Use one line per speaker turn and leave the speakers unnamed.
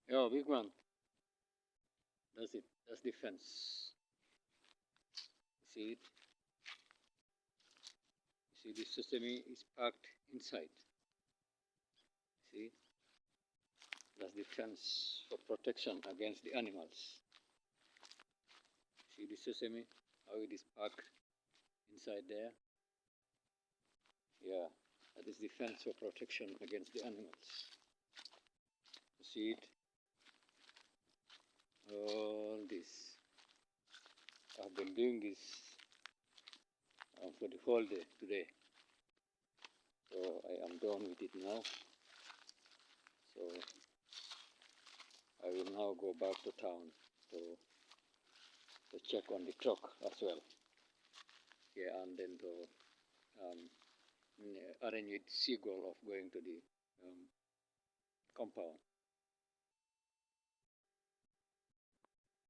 Yo, big man. That's it. That's the fence. You see it? You see the sesame is packed inside. See? That's the fence for protection against the animals. See the sesame? How it is packed inside there? Yeah. That is the fence for protection against the animals. You see it? All this. I've been doing this for the whole day today. So I am done with it now. So I will now go back to town to check on the truck as well. Yeah, and then to arrange with Seagull of going to the compound.